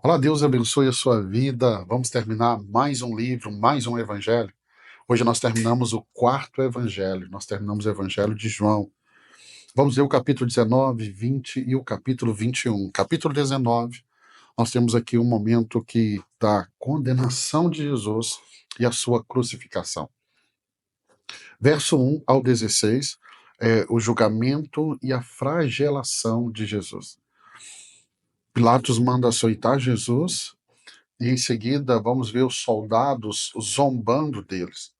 Olá, Deus abençoe a sua vida. Vamos terminar mais um livro, mais um evangelho. Hoje nós terminamos o quarto evangelho, nós terminamos o evangelho de João. Vamos ver o capítulo 19, 20 e o capítulo 21. Capítulo 19, nós temos aqui um momento da condenação de Jesus e a sua crucificação. Verso 1 ao 16 é o julgamento e a flagelação de Jesus. Pilatos manda açoitar Jesus. E em seguida, vamos ver os soldados zombando deles.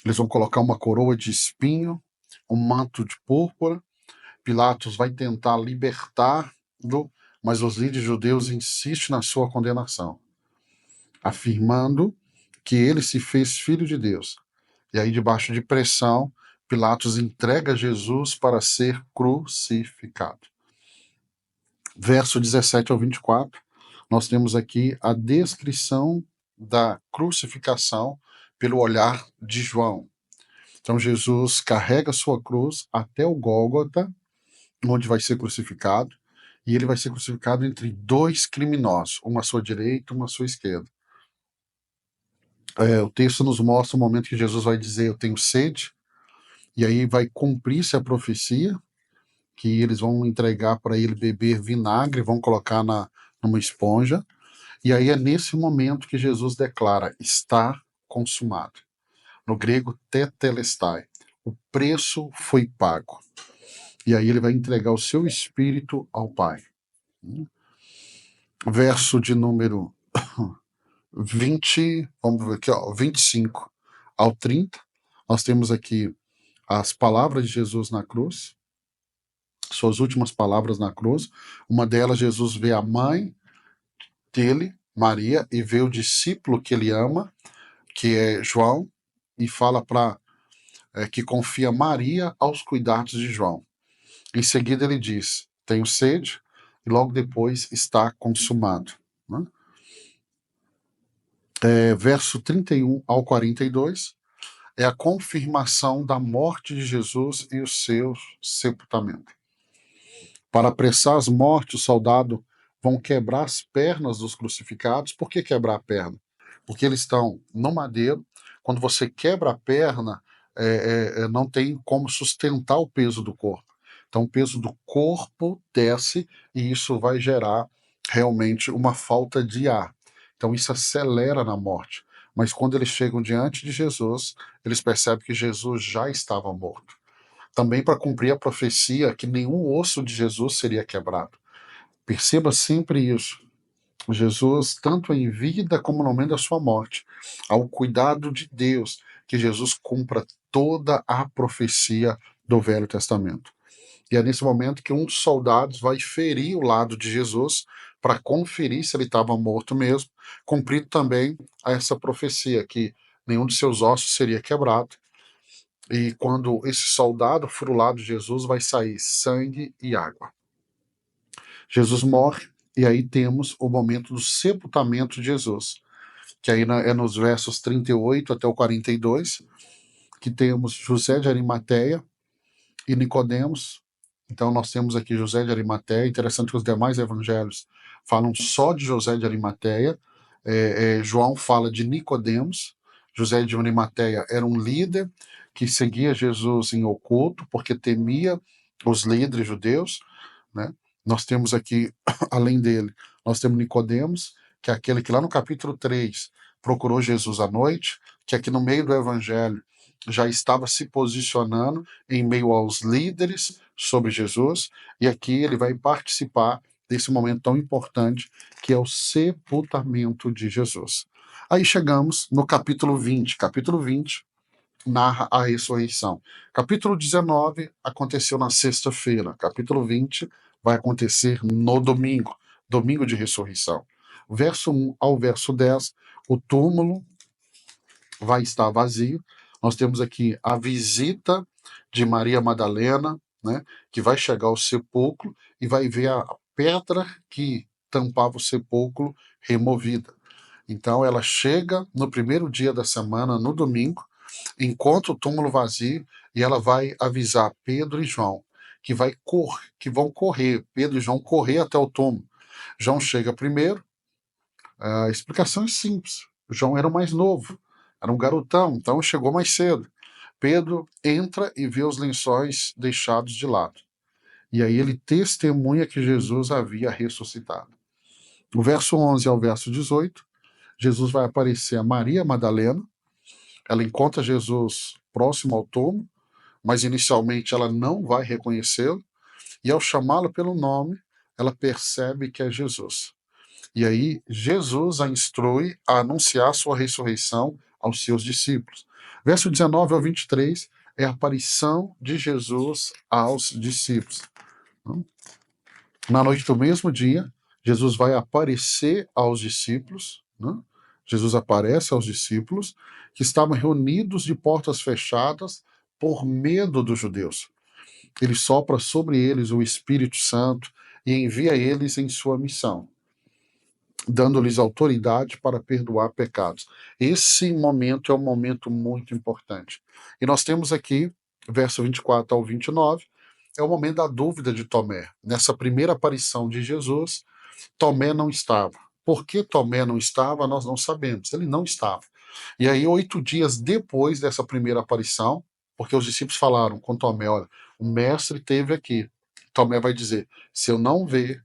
Eles vão colocar uma coroa de espinho, um manto de púrpura. Pilatos vai tentar libertá-lo, mas os líderes judeus insistem na sua condenação, afirmando que ele se fez filho de Deus. E aí, debaixo de pressão, Pilatos entrega Jesus para ser crucificado. Verso 17 ao 24. Nós temos aqui a descrição da crucificação pelo olhar de João. Então Jesus carrega sua cruz até o Gólgota, onde vai ser crucificado, e ele vai ser crucificado entre dois criminosos, uma à sua direita e uma à sua esquerda. O texto nos mostra o momento que Jesus vai dizer: eu tenho sede, e aí vai cumprir-se a profecia, que eles vão entregar para ele beber vinagre, vão colocar numa esponja. E aí é nesse momento que Jesus declara: está consumado. No grego, tetelestai. O preço foi pago. E aí ele vai entregar o seu espírito ao Pai. Verso de número 20, vamos ver aqui, 25 ao 30. Nós temos aqui as palavras de Jesus na cruz, suas últimas palavras na cruz. Uma delas, Jesus vê a mãe dele, Maria, e vê o discípulo que ele ama, que é João, e fala para que confia Maria aos cuidados de João. Em seguida ele diz: tenho sede, e logo depois está consumado. Né? Verso 31 ao 42 é a confirmação da morte de Jesus e o seu sepultamento. Para apressar as mortes, os soldados vão quebrar as pernas dos crucificados. Por que quebrar a perna? Porque eles estão no madeiro. Quando você quebra a perna, não tem como sustentar o peso do corpo. Então o peso do corpo desce e isso vai gerar realmente uma falta de ar. Então isso acelera na morte. Mas quando eles chegam diante de Jesus, eles percebem que Jesus já estava morto. Também para cumprir a profecia que nenhum osso de Jesus seria quebrado. Perceba sempre isso. Jesus, tanto em vida como no momento da sua morte, ao cuidado de Deus, que Jesus cumpra toda a profecia do Velho Testamento. E é nesse momento que um dos soldados vai ferir o lado de Jesus para conferir se ele estava morto mesmo, cumprindo também essa profecia, que nenhum de seus ossos seria quebrado. E quando esse soldado for o lado de Jesus, vai sair sangue e água. Jesus morre, e aí temos o momento do sepultamento de Jesus, que aí é nos versos 38 até o 42, que temos José de Arimateia e Nicodemos. Então nós temos aqui José de Arimateia. Interessante que os demais evangelhos falam só de José de Arimateia. João fala de Nicodemos. José de Arimateia era um líder que seguia Jesus em oculto, porque temia os líderes judeus, né? Nós temos aqui, além dele, nós temos Nicodemos, que é aquele que lá no capítulo 3 procurou Jesus à noite, que aqui no meio do evangelho já estava se posicionando em meio aos líderes sobre Jesus, e aqui ele vai participar desse momento tão importante que é o sepultamento de Jesus. Aí chegamos no capítulo 20. Capítulo 20 narra a ressurreição. Capítulo 19 aconteceu na sexta-feira. Capítulo 20 vai acontecer no domingo, domingo de ressurreição. Verso 1 ao verso 10, o túmulo vai estar vazio. Nós temos aqui a visita de Maria Madalena, né, que vai chegar ao sepulcro e vai ver a pedra que tampava o sepulcro removida. Então ela chega no primeiro dia da semana, no domingo, encontra o túmulo vazio e ela vai avisar Pedro e João que vão correr, Pedro e João correr até o túmulo. João chega primeiro, A explicação é simples. João era o mais novo, era um garotão, então chegou mais cedo. Pedro entra e vê os lençóis deixados de lado. E aí ele testemunha que Jesus havia ressuscitado. Do verso 11 ao verso 18, Jesus vai aparecer a Maria Madalena. Ela encontra Jesus próximo ao túmulo, mas inicialmente ela não vai reconhecê-lo. E ao chamá-lo pelo nome, ela percebe que é Jesus. E aí Jesus a instrui a anunciar sua ressurreição aos seus discípulos. Verso 19 ao 23 é a aparição de Jesus aos discípulos. Na noite do mesmo dia, Jesus vai aparecer aos discípulos, né? Jesus aparece aos discípulos que estavam reunidos de portas fechadas por medo dos judeus. Ele sopra sobre eles o Espírito Santo e envia eles em sua missão, dando-lhes autoridade para perdoar pecados. Esse momento é um momento muito importante. E nós temos aqui, verso 24 ao 29, é o momento da dúvida de Tomé. Nessa primeira aparição de Jesus, Tomé não estava. Por que Tomé não estava, nós não sabemos. Ele não estava. E aí, 8 dias depois dessa primeira aparição, porque os discípulos falaram com Tomé, olha, o mestre esteve aqui. Tomé vai dizer, se eu não ver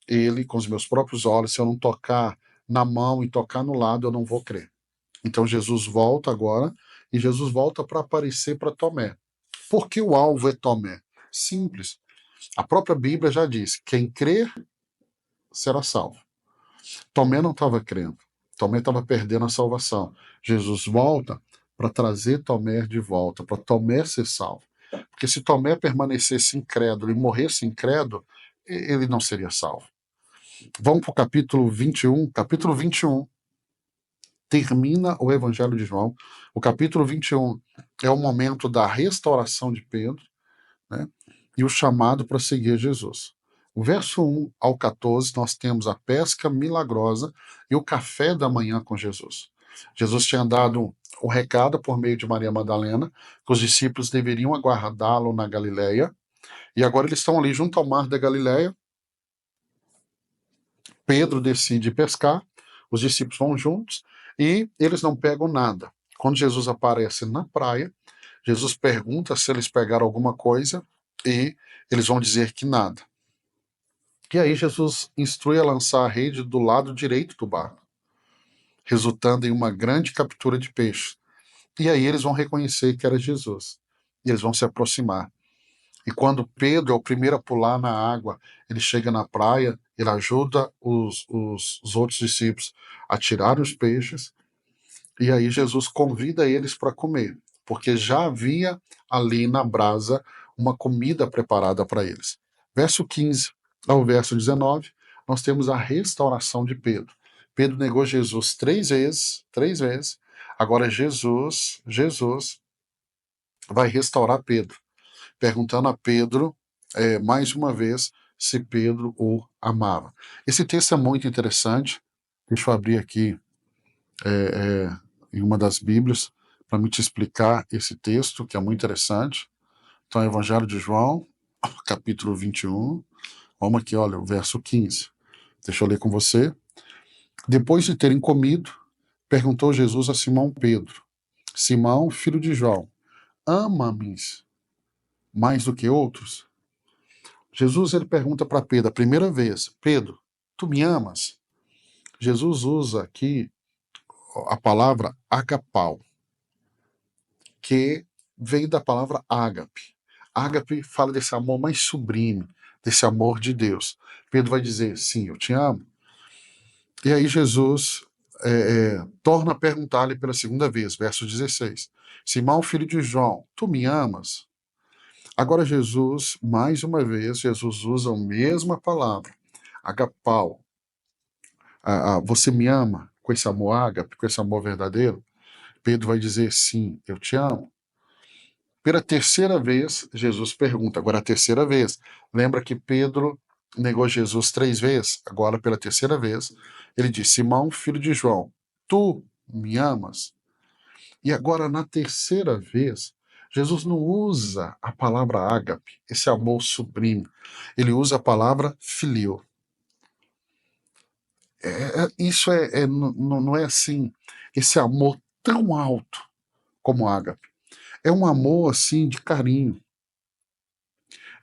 ele com os meus próprios olhos, se eu não tocar na mão e tocar no lado, eu não vou crer. Então Jesus volta agora, e Jesus volta para aparecer para Tomé. Por que o alvo é Tomé? Simples. A própria Bíblia já diz, quem crer será salvo. Tomé não estava crendo. Tomé estava perdendo a salvação. Jesus volta para trazer Tomé de volta, para Tomé ser salvo. Porque se Tomé permanecesse incrédulo e morresse incrédulo, ele não seria salvo. Vamos para o capítulo 21. Capítulo 21 termina o Evangelho de João. O capítulo 21 é o momento da restauração de Pedro, né, e o chamado para seguir Jesus. O verso 1 ao 14, nós temos a pesca milagrosa e o café da manhã com Jesus. Jesus tinha dado o recado por meio de Maria Madalena, que os discípulos deveriam aguardá-lo na Galileia, e agora eles estão ali junto ao mar da Galileia. Pedro decide pescar, os discípulos vão juntos e eles não pegam nada. Quando Jesus aparece na praia, Jesus pergunta se eles pegaram alguma coisa e eles vão dizer que nada. E aí Jesus instrui a lançar a rede do lado direito do barco, resultando em uma grande captura de peixe. E aí eles vão reconhecer que era Jesus. E eles vão se aproximar. E quando Pedro é o primeiro a pular na água, ele chega na praia, ele ajuda os outros discípulos a tirar os peixes, e aí Jesus convida eles para comer, porque já havia ali na brasa uma comida preparada para eles. Verso 15 ao verso 19, nós temos a restauração de Pedro. Pedro negou Jesus 3 vezes. Agora Jesus vai restaurar Pedro, perguntando a Pedro, mais uma vez, se Pedro o amava. Esse texto é muito interessante. Deixa eu abrir aqui em uma das Bíblias para me te explicar esse texto, que é muito interessante. Então, Evangelho de João, capítulo 21. Vamos aqui, olha, o verso 15. Deixa eu ler com você. Depois de terem comido, perguntou Jesus a Simão Pedro: Simão, filho de João, ama-me mais do que outros? Jesus ele pergunta para Pedro a primeira vez: Pedro, tu me amas? Jesus usa aqui a palavra agapau, que vem da palavra ágape. Ágape fala desse amor mais sublime, desse amor de Deus. Pedro vai dizer: sim, eu te amo. E aí Jesus torna a perguntar-lhe pela segunda vez, verso 16: Simão, filho de João, tu me amas? Agora Jesus, mais uma vez, Jesus usa a mesma palavra, agapau. Você me ama com esse amor ágape, com esse amor verdadeiro? Pedro vai dizer: sim, eu te amo. Pela terceira vez, Jesus pergunta, agora a terceira vez. Lembra que Pedro negou Jesus 3 vezes? Agora, pela terceira vez, ele diz: Simão, filho de João, tu me amas? E agora, na terceira vez, Jesus não usa a palavra ágape, esse amor sublime. Ele usa a palavra filio. Isso não é assim, esse amor tão alto como ágape. É um amor assim de carinho.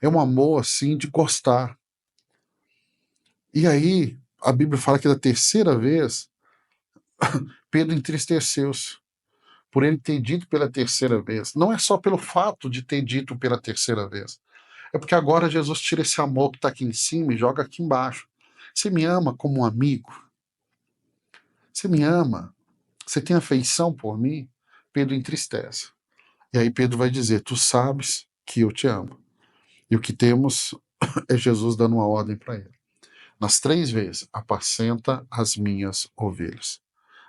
É um amor assim de gostar. E aí, a Bíblia fala que da terceira vez, Pedro entristeceu-se por ele ter dito pela terceira vez. Não é só pelo fato de ter dito pela terceira vez. É porque agora Jesus tira esse amor que está aqui em cima e joga aqui embaixo. Você me ama como um amigo? Você me ama? Você tem afeição por mim? Pedro entristece. E aí Pedro vai dizer: Tu sabes que eu te amo. E o que temos é Jesus dando uma ordem para ele. Nas 3 vezes, apacenta as minhas ovelhas.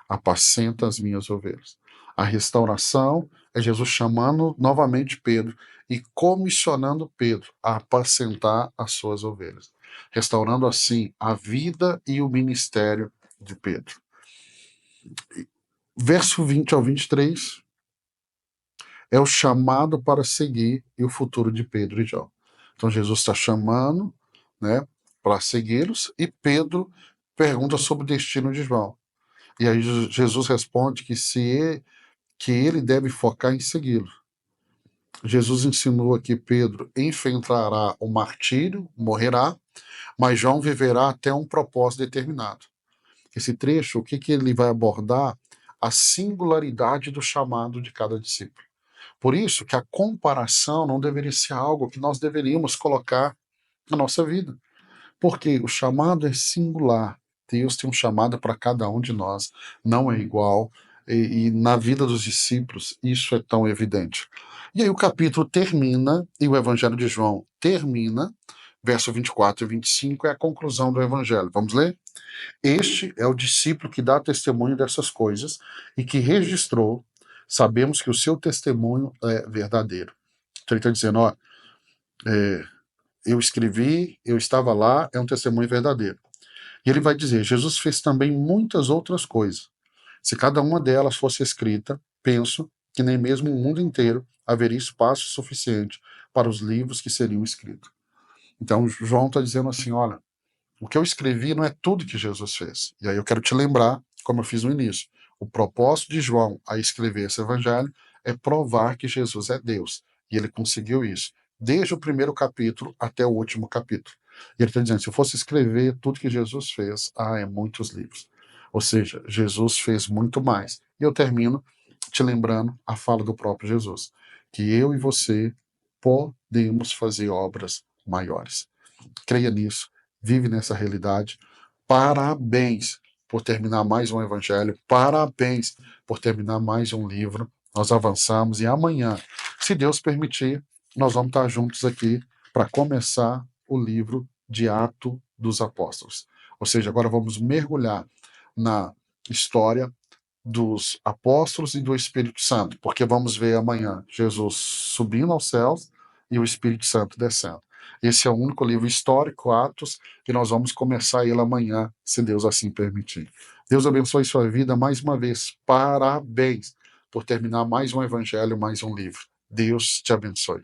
Apacenta as minhas ovelhas. A restauração é Jesus chamando novamente Pedro e comissionando Pedro a apacentar as suas ovelhas, restaurando assim a vida e o ministério de Pedro. Verso 20 ao 23 é o chamado para seguir e o futuro de Pedro e João. Então Jesus está chamando, né, para segui-los, e Pedro pergunta sobre o destino de João. E aí Jesus responde que ele deve focar em segui-lo. Jesus ensinou que Pedro enfrentará o martírio, morrerá, mas João viverá até um propósito determinado. Esse trecho, o que ele vai abordar? A singularidade do chamado de cada discípulo. Por isso que a comparação não deveria ser algo que nós deveríamos colocar na nossa vida. Porque o chamado é singular. Deus tem um chamado para cada um de nós, não é igual. E na vida dos discípulos isso é tão evidente. E aí o capítulo termina, e o Evangelho de João termina, verso 24 e 25 é a conclusão do Evangelho. Vamos ler? Este é o discípulo que dá testemunho dessas coisas e que registrou. Sabemos que o seu testemunho é verdadeiro. Então ele está dizendo, ó, eu escrevi, eu estava lá, é um testemunho verdadeiro. E ele vai dizer, Jesus fez também muitas outras coisas. Se cada uma delas fosse escrita, penso que nem mesmo o mundo inteiro haveria espaço suficiente para os livros que seriam escritos. Então João está dizendo assim, olha, o que eu escrevi não é tudo que Jesus fez. E aí eu quero te lembrar, como eu fiz no início, o propósito de João a escrever esse evangelho é provar que Jesus é Deus. E ele conseguiu isso, desde o primeiro capítulo até o último capítulo. E ele está dizendo, se eu fosse escrever tudo que Jesus fez, é muitos livros. Ou seja, Jesus fez muito mais. E eu termino te lembrando a fala do próprio Jesus, que eu e você podemos fazer obras maiores. Creia nisso, vive nessa realidade. Parabéns por terminar mais um evangelho, parabéns por terminar mais um livro. Nós avançamos e amanhã, se Deus permitir, nós vamos estar juntos aqui para começar o livro de Atos dos Apóstolos. Ou seja, agora vamos mergulhar na história dos apóstolos e do Espírito Santo, porque vamos ver amanhã Jesus subindo aos céus e o Espírito Santo descendo. Esse é o único livro histórico, Atos, que nós vamos começar ele amanhã, se Deus assim permitir. Deus abençoe sua vida mais uma vez. Parabéns por terminar mais um evangelho, mais um livro. Deus te abençoe.